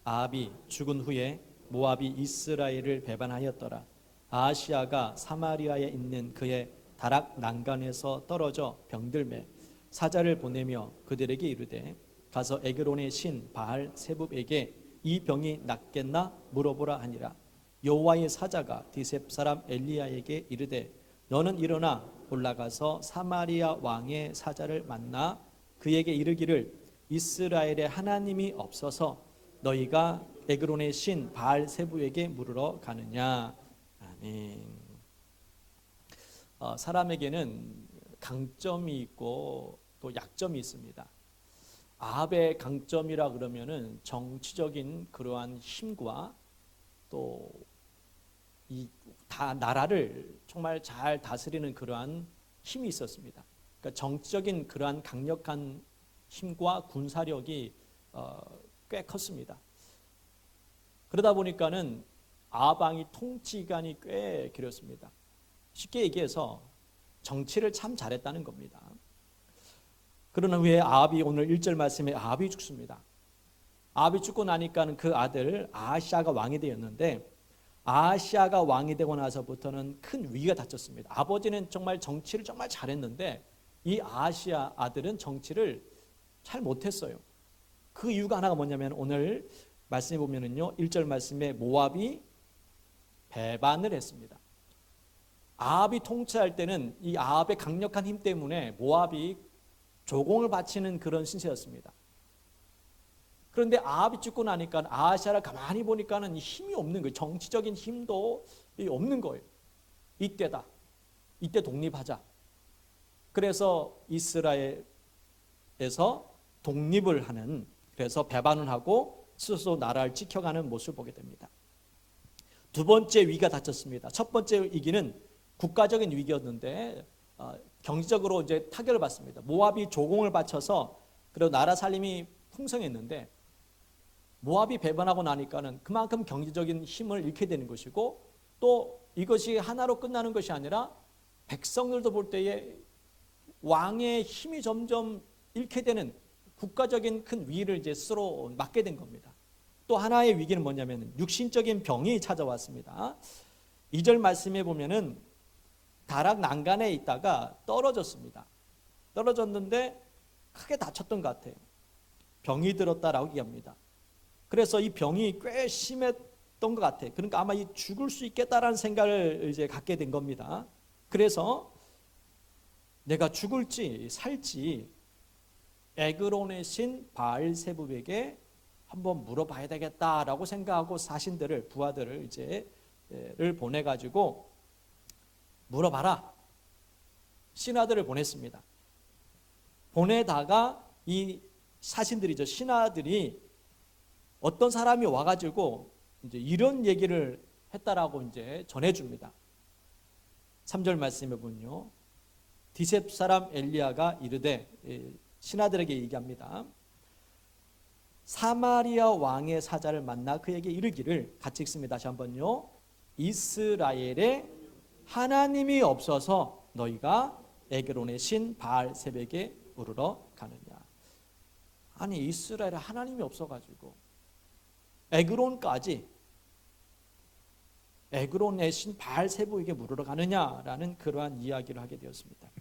아합이 죽은 후에 모압이 이스라엘을 배반하였더라. 아하시아가 사마리아에 있는 그의 다락 난간에서 떨어져 병들매 사자를 보내며 그들에게 이르되 가서 에그론의 신 바알 세붑에게 이 병이 낫겠나 물어보라 하니라. 여호와의 사자가 디셉 사람 엘리야에게 이르되 너는 일어나 올라가서 사마리아 왕의 사자를 만나 그에게 이르기를 이스라엘의 하나님이 없어서 너희가 에그론의 신 바알 세붑에게 물으러 가느냐. 아멘. 사람에게는 강점이 있고 또 약점이 있습니다. 아합의 강점이라 그러면은 정치적인 그러한 힘과 또 이 다 나라를 정말 잘 다스리는 그러한 힘이 있었습니다. 그러니까 정치적인 그러한 강력한 힘과 군사력이 꽤 컸습니다. 그러다 보니까는 아합 왕이 통치 기간이 꽤 길었습니다. 쉽게 얘기해서 정치를 참 잘했다는 겁니다. 그러나 후에 아합이 오늘 1절 말씀에 아합이 죽습니다. 아합이 죽고 나니까는 그 아들 아하시아가 왕이 되었는데 아하시아가 왕이 되고 나서부터는 큰 위기가 닥쳤습니다. 아버지는 정말 정치를 정말 잘했는데 이 아하시아 아들은 정치를 잘 못했어요. 그 이유가 하나가 뭐냐면 오늘 말씀해 보면은요 1절 말씀에 모압이 배반을 했습니다. 아합이 통치할 때는 이 아합의 강력한 힘 때문에 모압이 조공을 바치는 그런 신세였습니다. 그런데 아합이 죽고 나니까 아하시아를 가만히 보니까는 힘이 없는 거예요. 정치적인 힘도 없는 거예요. 이때다. 이때 독립하자. 그래서 이스라엘에서 독립을 하는, 그래서 배반을 하고 스스로 나라를 지켜가는 모습을 보게 됩니다. 두 번째 위기가 닥쳤습니다. 첫 번째 위기는 국가적인 위기였는데 경제적으로 이제 타격을 받습니다. 모압이 조공을 바쳐서 그리고 나라 살림이 풍성했는데 모압이 배반하고 나니까는 그만큼 경제적인 힘을 잃게 되는 것이고 또 이것이 하나로 끝나는 것이 아니라 백성들도 볼 때에 왕의 힘이 점점 잃게 되는 국가적인 큰 위기를 이제 스스로 맞게 된 겁니다. 또 하나의 위기는 뭐냐면 육신적인 병이 찾아왔습니다. 2절 말씀에 보면은 다락 난간에 있다가 떨어졌습니다. 떨어졌는데 크게 다쳤던 것 같아요. 병이 들었다라고 얘기합니다. 그래서 이 병이 꽤 심했던 것 같아요. 그러니까 아마 이 죽을 수 있겠다라는 생각을 이제 갖게 된 겁니다. 그래서 내가 죽을지 살지 에그론의 신 바알 세붑에게 한번 물어봐야 되겠다라고 생각하고 사신들을 부하들을 이제를 보내가지고 물어봐라. 신하들을 보냈습니다. 보내다가 이 사신들이죠. 신하들이 어떤 사람이 와가지고 이제 이런 얘기를 했다라고 이제 전해줍니다. 3절 말씀해 보면요. 디셉 사람 엘리야가 이르되 신하들에게 얘기합니다. 사마리아 왕의 사자를 만나 그에게 이르기를 같이 읽습니다. 다시 한번요. 이스라엘의 하나님이 없어서 너희가 에그론의 신 바알 세붑에게 물으러 가느냐. 아니 이스라엘에 하나님이 없어가지고 에그론까지 에그론의 신 바알 세붑에게 물으러 가느냐라는 그러한 이야기를 하게 되었습니다.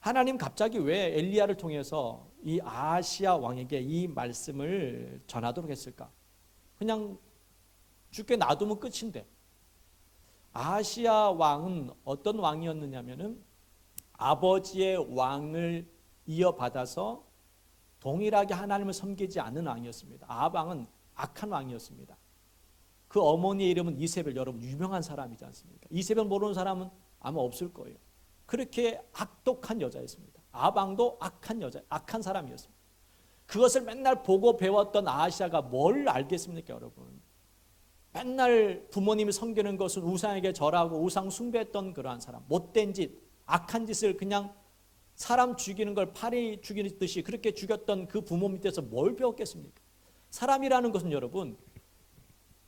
하나님 갑자기 왜 엘리야를 통해서 이 아하시아 왕에게 이 말씀을 전하도록 했을까? 그냥 죽게 놔두면 끝인데. 아하시아 왕은 어떤 왕이었느냐면은 아버지의 왕을 이어받아서 동일하게 하나님을 섬기지 않는 왕이었습니다. 아합 왕은 악한 왕이었습니다. 그 어머니의 이름은 이세벨, 여러분 유명한 사람이지 않습니까? 이세벨 모르는 사람은 아마 없을 거예요. 그렇게 악독한 여자였습니다. 아합 왕도 악한 사람이었습니다. 그것을 맨날 보고 배웠던 아하시아가 뭘 알겠습니까, 여러분? 맨날 부모님이 섬기는 것은 우상에게 절하고 우상 숭배했던 그러한 사람, 못된 짓, 악한 짓을 그냥 사람 죽이는 걸 파리 죽이듯이 그렇게 죽였던 그 부모 밑에서 뭘 배웠겠습니까? 사람이라는 것은 여러분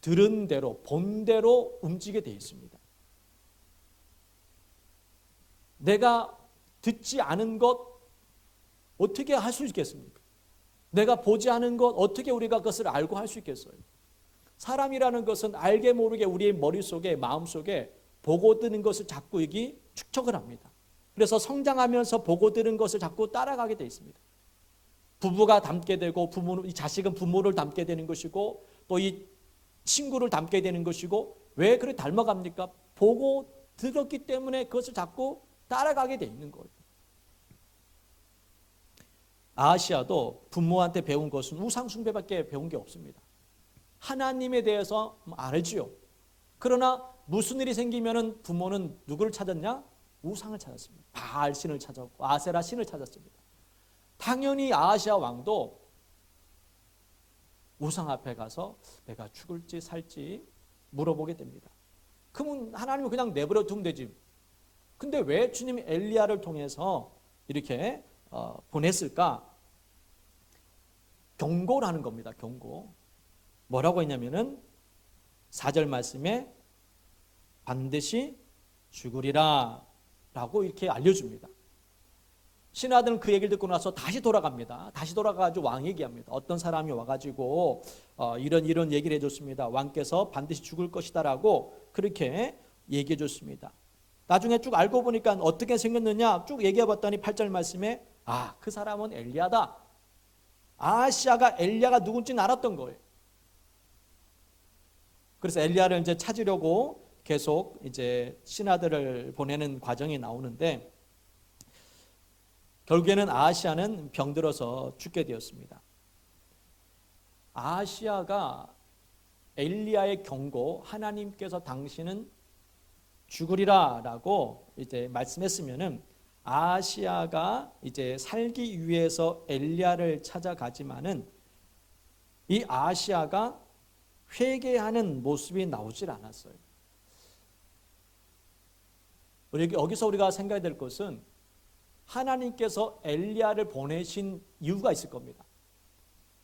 들은 대로 본대로 움직이게 돼 있습니다. 내가 듣지 않은 것 어떻게 할 수 있겠습니까? 내가 보지 않은 것 어떻게 우리가 그것을 알고 할 수 있겠어요? 사람이라는 것은 알게 모르게 우리의 머릿속에 마음속에 보고 드는 것을 자꾸 여기 축적을 합니다. 그래서 성장하면서 보고 들은 것을 자꾸 따라가게 돼 있습니다. 부부가 닮게 되고 이 자식은 부모를 닮게 되는 것이고 또 이 친구를 닮게 되는 것이고 왜 그렇게 닮아갑니까? 보고 들었기 때문에 그것을 자꾸 따라가게 돼 있는 거예요. 아하시아도 부모한테 배운 것은 우상 숭배밖에 배운 게 없습니다. 하나님에 대해서 알지요. 그러나 무슨 일이 생기면은 부모는 누구를 찾았냐? 우상을 찾았습니다. 바알 신을 찾았고 아세라 신을 찾았습니다. 당연히 아하시아 왕도 우상 앞에 가서 내가 죽을지 살지 물어보게 됩니다. 그러면 하나님은 그냥 내버려 두면 되지. 근데 왜 주님이 엘리야를 통해서 이렇게 보냈을까? 경고라는 겁니다. 경고. 뭐라고 했냐면은 4절 말씀에 반드시 죽으리라 라고 이렇게 알려줍니다. 신하들은 그 얘기를 듣고 나서 다시 돌아갑니다. 다시 돌아가가지고 왕 얘기합니다. 어떤 사람이 와가지고 이런 얘기를 해줬습니다. 왕께서 반드시 죽을 것이다 라고 그렇게 얘기해 줬습니다. 나중에 쭉 알고 보니까 어떻게 생겼느냐 쭉 얘기해 봤더니 8절 말씀에 그 사람은 엘리야다. 아하시아가 엘리야가 누군지는 알았던 거예요. 그래서 엘리야를 이제 찾으려고 계속 이제 신하들을 보내는 과정이 나오는데 결국에는 아하시아는 병들어서 죽게 되었습니다. 아하시아가 엘리야의 경고, 하나님께서 당신은 죽으리라 라고 이제 말씀했으면은 아하시아가 이제 살기 위해서 엘리야를 찾아가지만은 이 아하시아가 회개하는 모습이 나오질 않았어요. 여기서 우리가 생각해야 될 것은 하나님께서 엘리야를 보내신 이유가 있을 겁니다.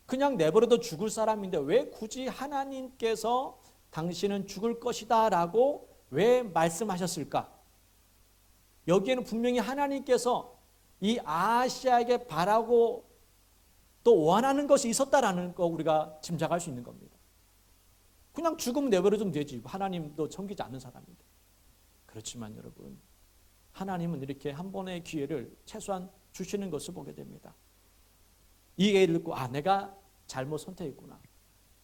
그냥 내버려도 죽을 사람인데 왜 굳이 하나님께서 당신은 죽을 것이다 라고 왜 말씀하셨을까? 여기에는 분명히 하나님께서 이 아하시아에게 바라고 또 원하는 것이 있었다라는 거 우리가 짐작할 수 있는 겁니다. 그냥 죽으면 내버려두면 되지. 하나님도 섬기지 않는 사람인데. 그렇지만 여러분, 하나님은 이렇게 한 번의 기회를 최소한 주시는 것을 보게 됩니다. 이 얘기를 듣고 내가 잘못 선택했구나.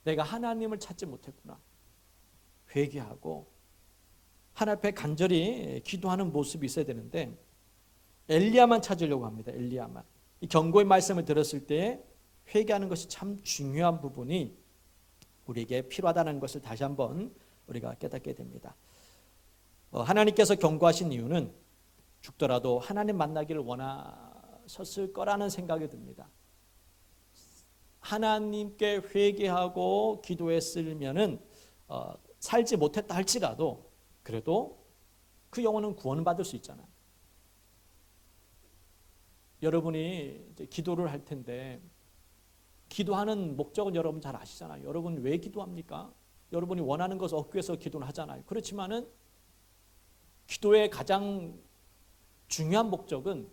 내가 하나님을 찾지 못했구나. 회개하고 하나님 앞에 간절히 기도하는 모습이 있어야 되는데 엘리야만 찾으려고 합니다. 엘리야만. 이 경고의 말씀을 들었을 때 회개하는 것이 참 중요한 부분이 우리에게 필요하다는 것을 다시 한번 우리가 깨닫게 됩니다. 하나님께서 경고하신 이유는 죽더라도 하나님 만나기를 원하셨을 거라는 생각이 듭니다. 하나님께 회개하고 기도했으면은 살지 못했다 할지라도 그래도 그 영혼은 구원받을 수 있잖아요. 여러분이 이제 기도를 할 텐데 기도하는 목적은 여러분 잘 아시잖아요. 여러분 왜 기도합니까? 여러분이 원하는 것을 얻기 위해서 기도를 하잖아요. 그렇지만은 기도의 가장 중요한 목적은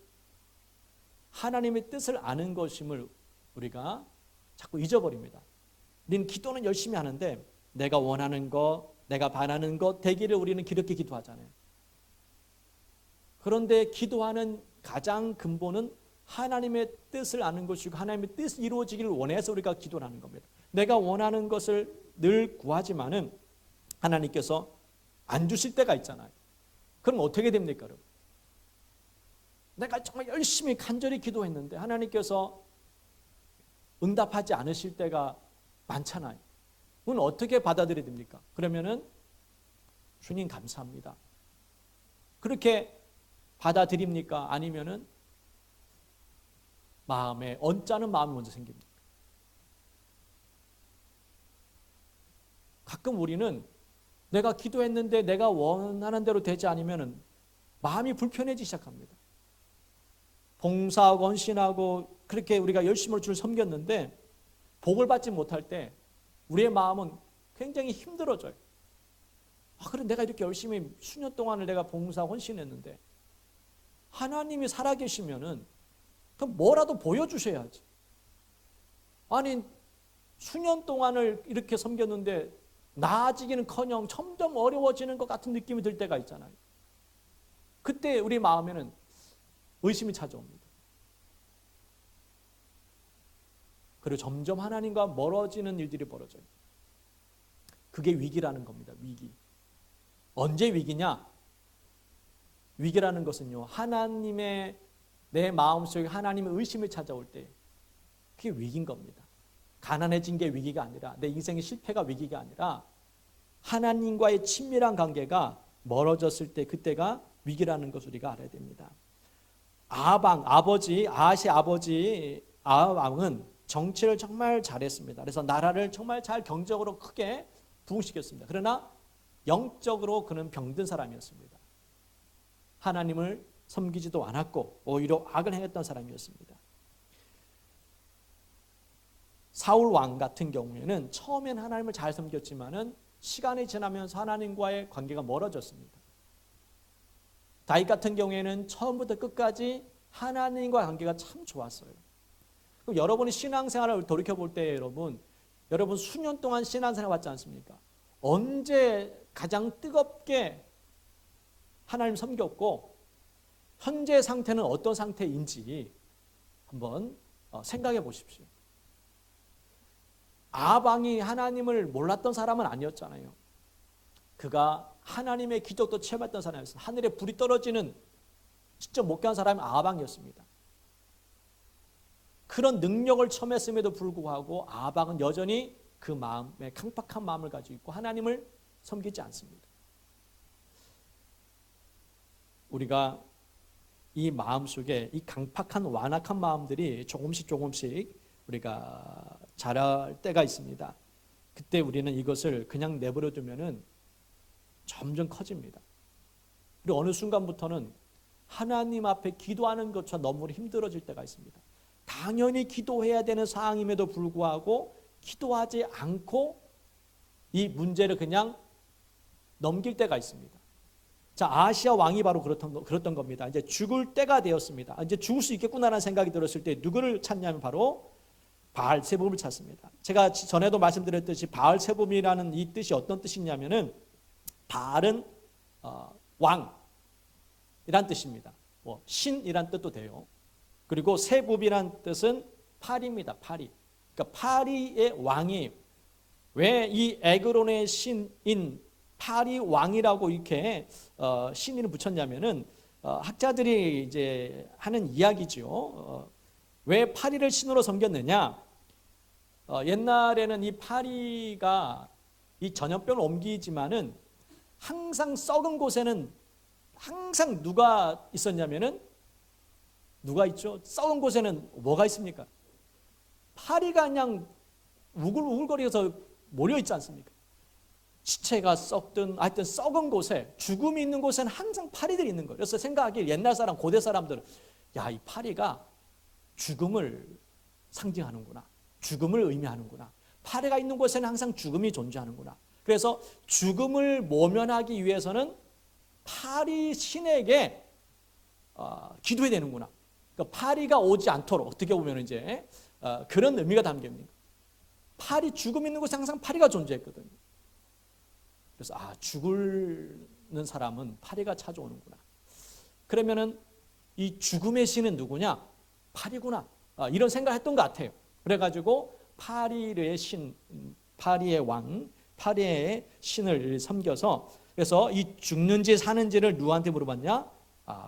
하나님의 뜻을 아는 것임을 우리가 자꾸 잊어버립니다. 우리는 기도는 열심히 하는데 내가 원하는 것, 내가 바라는 것 되기를 우리는 그렇게 기도하잖아요. 그런데 기도하는 가장 근본은 하나님의 뜻을 아는 것이고 하나님의 뜻이 이루어지기를 원해서 우리가 기도를 하는 겁니다. 내가 원하는 것을 늘 구하지만은 하나님께서 안 주실 때가 있잖아요. 그럼 어떻게 됩니까, 여러분? 내가 정말 열심히 간절히 기도했는데 하나님께서 응답하지 않으실 때가 많잖아요. 그건 어떻게 받아들여야 됩니까? 그러면은 주님 감사합니다. 그렇게 받아들입니까? 아니면은 마음에 언짢은 마음이 먼저 생깁니까? 가끔 우리는 내가 기도했는데 내가 원하는 대로 되지 않으면은 마음이 불편해지기 시작합니다. 봉사하고 헌신하고 그렇게 우리가 열심히 주를 섬겼는데 복을 받지 못할 때 우리의 마음은 굉장히 힘들어져요. 그래 내가 이렇게 열심히 수년 동안을 내가 봉사하고 헌신했는데 하나님이 살아계시면은 그럼 뭐라도 보여주셔야지. 아니 수년 동안을 이렇게 섬겼는데 나아지기는커녕 점점 어려워지는 것 같은 느낌이 들 때가 있잖아요. 그때 우리 마음에는 의심이 찾아옵니다. 그리고 점점 하나님과 멀어지는 일들이 벌어져요. 그게 위기라는 겁니다. 위기. 언제 위기냐? 위기라는 것은요, 하나님의 내 마음속에 하나님의 의심을 찾아올 때 그게 위기인 겁니다. 가난해진 게 위기가 아니라, 내 인생의 실패가 위기가 아니라 하나님과의 친밀한 관계가 멀어졌을 때 그때가 위기라는 것을 우리가 알아야 됩니다. 아하시 아버지 아합 왕은 정치를 정말 잘했습니다. 그래서 나라를 정말 잘 경제적으로 크게 부흥시켰습니다. 그러나 영적으로 그는 병든 사람이었습니다. 하나님을 섬기지도 않았고 오히려 악을 행했던 사람이었습니다. 사울 왕 같은 경우에는 처음엔 하나님을 잘 섬겼지만은 시간이 지나면서 하나님과의 관계가 멀어졌습니다. 다윗 같은 경우에는 처음부터 끝까지 하나님과 관계가 참 좋았어요. 그럼 여러분이 신앙생활을 돌이켜볼 때 여러분 수년 동안 신앙생활 받지 않습니까? 언제 가장 뜨겁게 하나님 섬겼고 현재 상태는 어떤 상태인지 한번 생각해 보십시오. 아합 왕이 하나님을 몰랐던 사람은 아니었잖아요. 그가 하나님의 기적도 체험했던 사람이었어요. 하늘에 불이 떨어지는 직접 목격한 사람이 아합 왕이었습니다. 그런 능력을 체험했음에도 불구하고 아합 왕은 여전히 그 마음에 강팍한 마음을 가지고 있고 하나님을 섬기지 않습니다. 우리가 이 마음속에 이 강팍한 완악한 마음들이 조금씩 우리가 자랄 때가 있습니다. 그때 우리는 이것을 그냥 내버려 두면은 점점 커집니다. 그리고 어느 순간부터는 하나님 앞에 기도하는 것조차 너무 힘들어질 때가 있습니다. 당연히 기도해야 되는 상황임에도 불구하고 기도하지 않고 이 문제를 그냥 넘길 때가 있습니다. 자, 아하시야 왕이 바로 그랬던 겁니다. 이제 죽을 때가 되었습니다. 이제 죽을 수 있겠구나라는 생각이 들었을 때 누구를 찾냐면 바로 바알세봄을 찾습니다. 제가 전에도 말씀드렸듯이 바알세봄이라는 이 뜻이 어떤 뜻이냐면은 바알은 왕이란 뜻입니다. 신이란 뜻도 돼요. 그리고 세봄이란 뜻은 파리입니다. 파리. 그러니까 파리의 왕이 왜 이 에그론의 신인 파리 왕이라고 이렇게 신인을 붙였냐면은 학자들이 이제 하는 이야기죠. 왜 파리를 신으로 섬겼느냐? 옛날에는 이 파리가 이 전염병을 옮기지만은 항상 썩은 곳에는 항상 누가 있었냐면은 누가 있죠? 썩은 곳에는 뭐가 있습니까? 파리가 그냥 우글우글거려서 모여 있지 않습니까? 시체가 썩든 하여튼 썩은 곳에 죽음이 있는 곳에는 항상 파리들이 있는 거예요. 그래서 생각하기에 옛날 사람, 고대 사람들은 야, 이 파리가 죽음을 상징하는구나. 죽음을 의미하는구나. 파리가 있는 곳에는 항상 죽음이 존재하는구나. 그래서 죽음을 모면하기 위해서는 파리 신에게 기도해야 되는구나. 그러니까 파리가 오지 않도록 어떻게 보면 이제 그런 의미가 담깁니다. 파리 죽음 있는 곳에 항상 파리가 존재했거든요. 그래서 죽는 사람은 파리가 찾아오는구나. 그러면은 이 죽음의 신은 누구냐? 파리구나. 이런 생각을 했던 것 같아요. 그래가지고 파리의 신, 파리의 왕, 파리의 신을 섬겨서 그래서 이 죽는지 사는지를 누구한테 물어봤냐?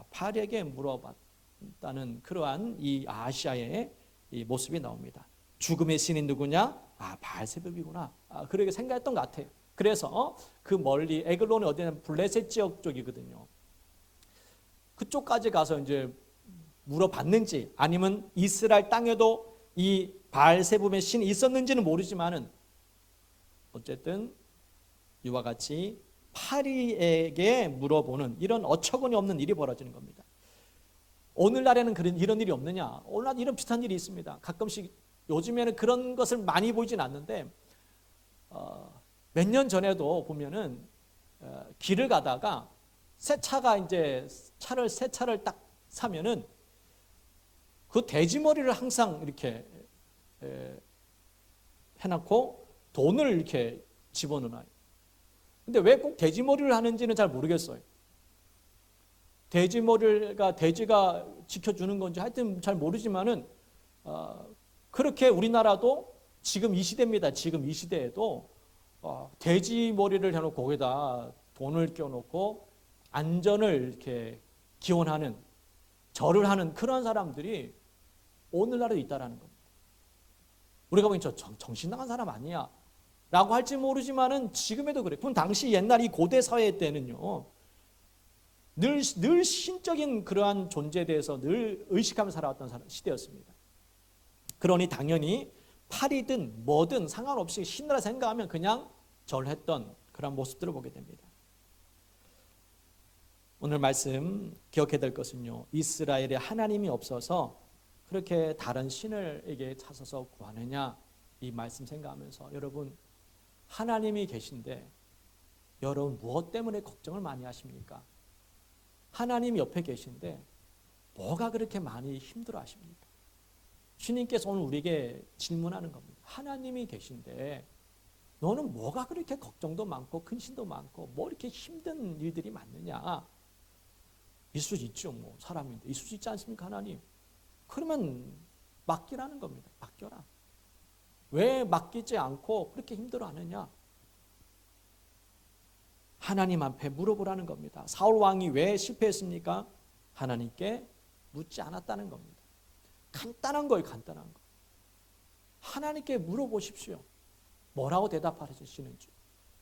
파리에게 물어봤다는 그러한 이 아시아의 이 모습이 나옵니다. 죽음의 신이 누구냐? 바알세붑이구나. 그렇게 생각했던 것 같아요. 그래서 그 멀리 에글론이 어디냐면 블레셋 지역 쪽이거든요. 그쪽까지 가서 이제 물어봤는지 아니면 이스라엘 땅에도 이 바알세붑의 신이 있었는지는 모르지만은 어쨌든 이와 같이 파리에게 물어보는 이런 어처구니 없는 일이 벌어지는 겁니다. 오늘날에는 이런 일이 없느냐? 오늘날 이런 비슷한 일이 있습니다. 가끔씩 요즘에는 그런 것을 많이 보이진 않는데 몇 년 전에도 보면은 길을 가다가 새 차가 이제 새 차를 딱 사면은 그 돼지머리를 항상 이렇게 해놓고 돈을 이렇게 집어넣어요. 근데 왜 꼭 돼지머리를 하는지는 잘 모르겠어요. 돼지가 지켜주는 건지 하여튼 잘 모르지만은 그렇게 우리나라도 지금 이 시대입니다. 지금 이 시대에도 돼지 머리를 해놓고 거기다 돈을 껴놓고 안전을 이렇게 기원하는 절을 하는 그런 사람들이 오늘날에 있다라는 겁니다. 우리가 보니 저 정신 나간 사람 아니야 라고 할지 모르지만은 지금에도 그래. 그럼 당시 옛날 이 고대 사회 때는요, 늘 신적인 그러한 존재에 대해서 늘 의식하며 살아왔던 시대였습니다. 그러니 당연히 팔이든 뭐든 상관없이 신이라 생각하면 그냥 절했던 그런 모습들을 보게 됩니다. 오늘 말씀 기억해야 될 것은요, 이스라엘에 하나님이 없어서 그렇게 다른 신을에게 찾아서 구하느냐, 이 말씀 생각하면서 여러분, 하나님이 계신데 여러분 무엇 때문에 걱정을 많이 하십니까? 하나님이 옆에 계신데 뭐가 그렇게 많이 힘들어 하십니까? 주님께서 오늘 우리에게 질문하는 겁니다. 하나님이 계신데 너는 뭐가 그렇게 걱정도 많고 근심도 많고 뭐 이렇게 힘든 일들이 많느냐? 있을 수 있죠. 뭐 사람인데 있을 수 있지 않습니까? 하나님. 그러면 맡기라는 겁니다. 맡겨라. 왜 맡기지 않고 그렇게 힘들어하느냐? 하나님 앞에 물어보라는 겁니다. 사울 왕이 왜 실패했습니까? 하나님께 묻지 않았다는 겁니다. 간단한 거예요. 간단한 거. 하나님께 물어보십시오. 뭐라고 대답하시는지.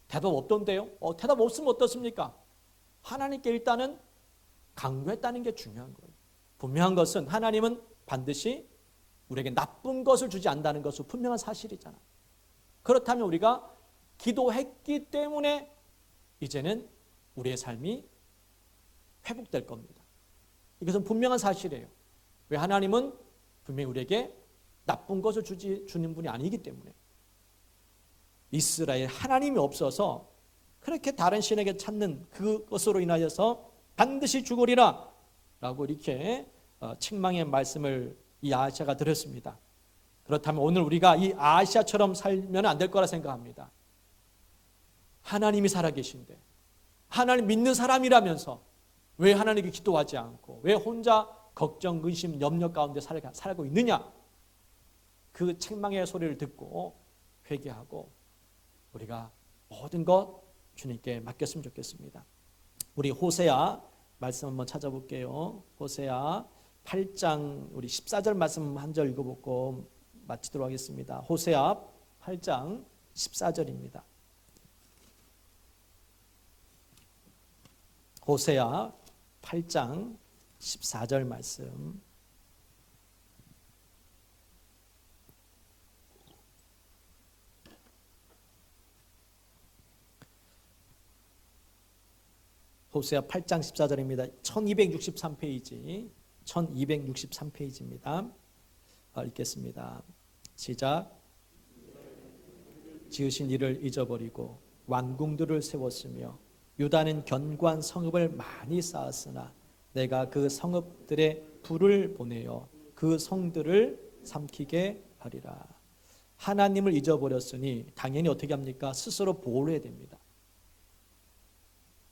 대답 없던데요? 대답 없으면 어떻습니까? 하나님께 일단은 강구했다는 게 중요한 거예요. 분명한 것은 하나님은 반드시 우리에게 나쁜 것을 주지 않는다는 것은 분명한 사실이잖아요. 그렇다면 우리가 기도했기 때문에 이제는 우리의 삶이 회복될 겁니다. 이것은 분명한 사실이에요. 왜? 하나님은 분명히 우리에게 나쁜 것을 주는 분이 아니기 때문에. 이스라엘 하나님이 없어서 그렇게 다른 신에게 찾는 그것으로 인하여서 반드시 죽으리라 라고 이렇게 책망의 말씀을 이 아하시아가 드렸습니다. 그렇다면 오늘 우리가 이 아하시아처럼 살면 안 될 거라 생각합니다. 하나님이 살아계신데 하나님 믿는 사람이라면서 왜 하나님께 기도하지 않고 왜 혼자 걱정, 근심, 염려 가운데 살고 있느냐? 그 책망의 소리를 듣고 회개하고 우리가 모든 것 주님께 맡겼으면 좋겠습니다. 우리 호세아 말씀 한번 찾아볼게요. 호세아 8장 우리 14절 말씀 한 절 읽어보고 마치도록 하겠습니다. 호세아 8장 14절입니다. 호세아 8장 14절 말씀. 호세아 8장 14절입니다. 1263페이지. 1263페이지입니다. 읽겠습니다. 시작. 지으신 이를 잊어버리고 왕궁들을 세웠으며 유다는 견고한 성읍을 많이 쌓았으나 내가 그 성읍들에 불을 보내어 그 성들을 삼키게 하리라. 하나님을 잊어버렸으니 당연히 어떻게 합니까? 스스로 보호를 해야 됩니다.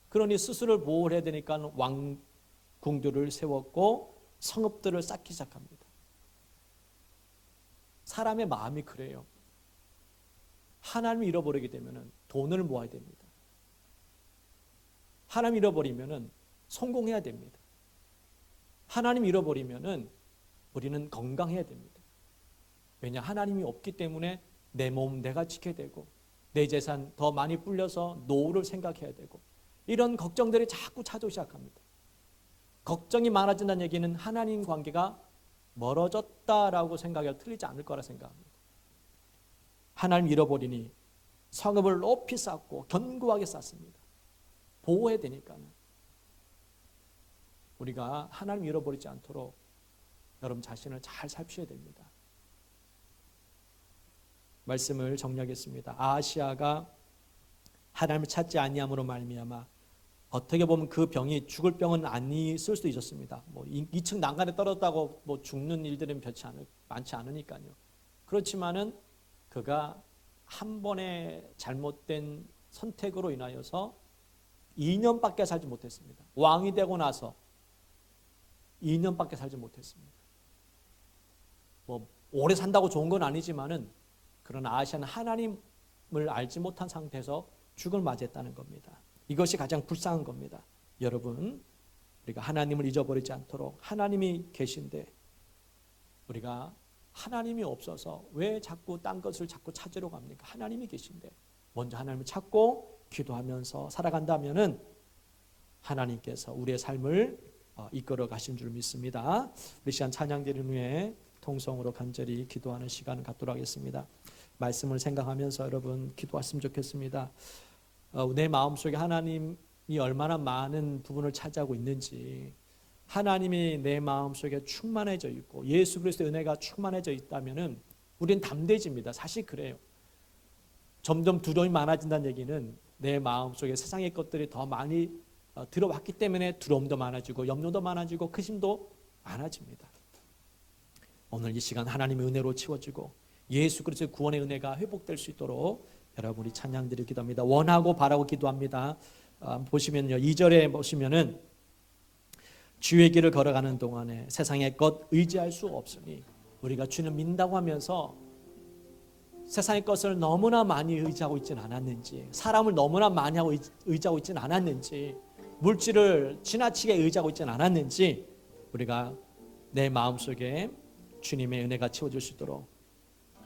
그러니 스스로를 보호를 해야 되니까 왕궁들을 세웠고 성읍들을 쌓기 시작합니다. 사람의 마음이 그래요. 하나님을 잃어버리게 되면 돈을 모아야 됩니다. 하나님 잃어버리면 성공해야 됩니다. 하나님 잃어버리면 우리는 건강해야 됩니다. 왜냐? 하나님이 없기 때문에 내 몸 내가 지켜야 되고 내 재산 더 많이 불려서 노후를 생각해야 되고 이런 걱정들이 자꾸 찾아오기 시작합니다. 걱정이 많아진다는 얘기는 하나님 관계가 멀어졌다라고 생각해도 틀리지 않을 거라 생각합니다. 하나님 잃어버리니 성읍을 높이 쌓고 견고하게 쌓습니다. 보호해야 되니까는. 우리가 하나님 잃어버리지 않도록 여러분 자신을 잘 살피셔야 됩니다. 말씀을 정리하겠습니다. 아하시아가 하나님을 찾지 아니함으로 말미암아 어떻게 보면 그 병이 죽을 병은 아니었을 수도 있었습니다. 2층 난간에 떨어졌다고 죽는 일들은 많지 않으니까요. 그렇지만은 그가 한 번의 잘못된 선택으로 인하여서 2년밖에 살지 못했습니다. 왕이 되고 나서 2년밖에 살지 못했습니다. 뭐 오래 산다고 좋은 건 아니지만은 그러나 아시아는 하나님을 알지 못한 상태에서 죽음을 맞이했다는 겁니다. 이것이 가장 불쌍한 겁니다. 여러분, 우리가 하나님을 잊어버리지 않도록 하나님이 계신데 우리가 하나님이 없어서 왜 자꾸 딴 것을 자꾸 찾으러 갑니까? 하나님이 계신데 먼저 하나님을 찾고 기도하면서 살아간다면은 하나님께서 우리의 삶을 이끌어 가신 줄 믿습니다. 우리 시간 찬양 드린 후에 통성으로 간절히 기도하는 시간을 갖도록 하겠습니다. 말씀을 생각하면서 여러분 기도했으면 좋겠습니다. 내 마음속에 하나님이 얼마나 많은 부분을 차지하고 있는지, 하나님이 내 마음속에 충만해져 있고 예수 그리스도의 은혜가 충만해져 있다면은 우리는 담대해집니다. 사실 그래요. 점점 두려움이 많아진다는 얘기는 내 마음속에 세상의 것들이 더 많이 들어왔기 때문에 두려움도 많아지고 염려도 많아지고 근심도 많아집니다. 오늘 이 시간 하나님의 은혜로 채워지고 예수 그리스도의 구원의 은혜가 회복될 수 있도록 여러분이 찬양드리고 기도합니다. 원하고 바라고 기도합니다. 보시면요, 2절에 보시면은 주의 길을 걸어가는 동안에 세상의 것 의지할 수 없으니, 우리가 주를 믿는다고 하면서 세상의 것을 너무나 많이 의지하고 있지는 않았는지, 사람을 너무나 많이 하고 의지하고 있지는 않았는지, 물질을 지나치게 의지하고 있지는 않았는지 우리가 내 마음속에 주님의 은혜가 채워질 수 있도록,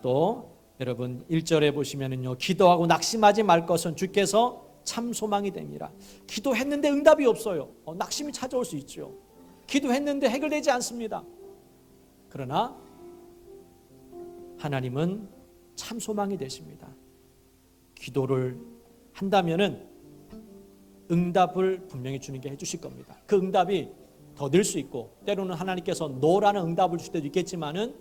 또 여러분 1절에 보시면은요, 기도하고 낙심하지 말 것은 주께서 참 소망이 됩니다. 기도했는데 응답이 없어요. 낙심이 찾아올 수 있죠. 기도했는데 해결되지 않습니다. 그러나 하나님은 참 소망이 되십니다. 기도를 한다면은 응답을 분명히 주님께 해주실 겁니다. 그 응답이 더 늘 수 있고, 때로는 하나님께서 노라는 응답을 줄 때도 있겠지만은,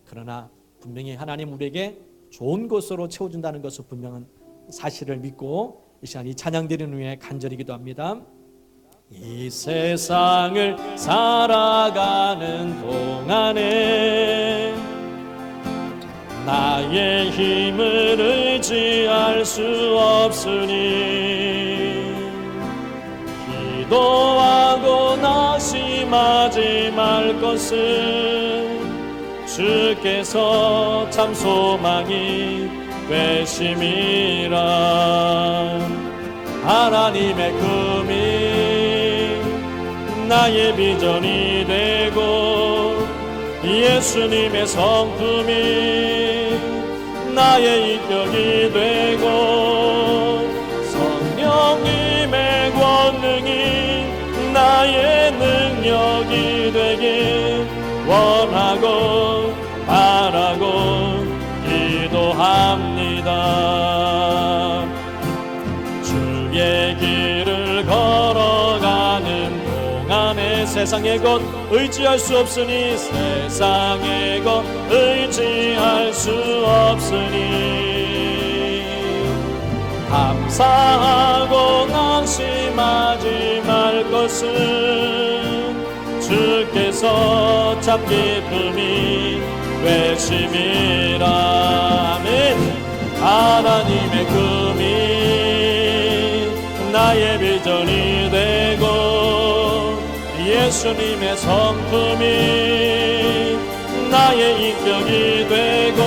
그러나 분명히 하나님 우리에게 좋은 것으로 채워준다는 것을 분명한 사실을 믿고 이 시간 이 찬양 드리는 후에 간절히 기도합니다. 이 세상을 살아가는 동안에 나의 힘을 의지할 수 없으니 기도하고 낙심하지 말 것은 주께서 참 소망이 되심이라. 하나님의 꿈이 나의 비전이 되고 예수님의 성품이 나의 인격이 되고 성령님의 권능이 나의 능력이 되길 원하고 바라고 기도합니다. 주의 길을 걸어가는 동안에 세상의 것 의지할 수 없으니, 세상의 것 의지할 수 없으니 감사하고 낙심하지 말 것은 주께서 참 기쁨이 되심이라. 아멘. 하나님의 꿈이 나의 비전이 되고 예수님의 성품이 나의 인격이 되고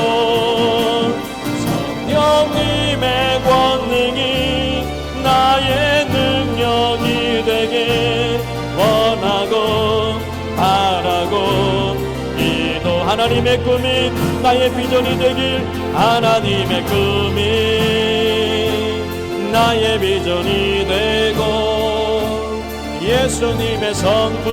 성령님의 권능이 나의 능력이 되게 원하고 바라고 기도. 하나님의 꿈이 나의 비전이 되길, 하나님의 꿈이 나의 비전이 되고 예수님의 성품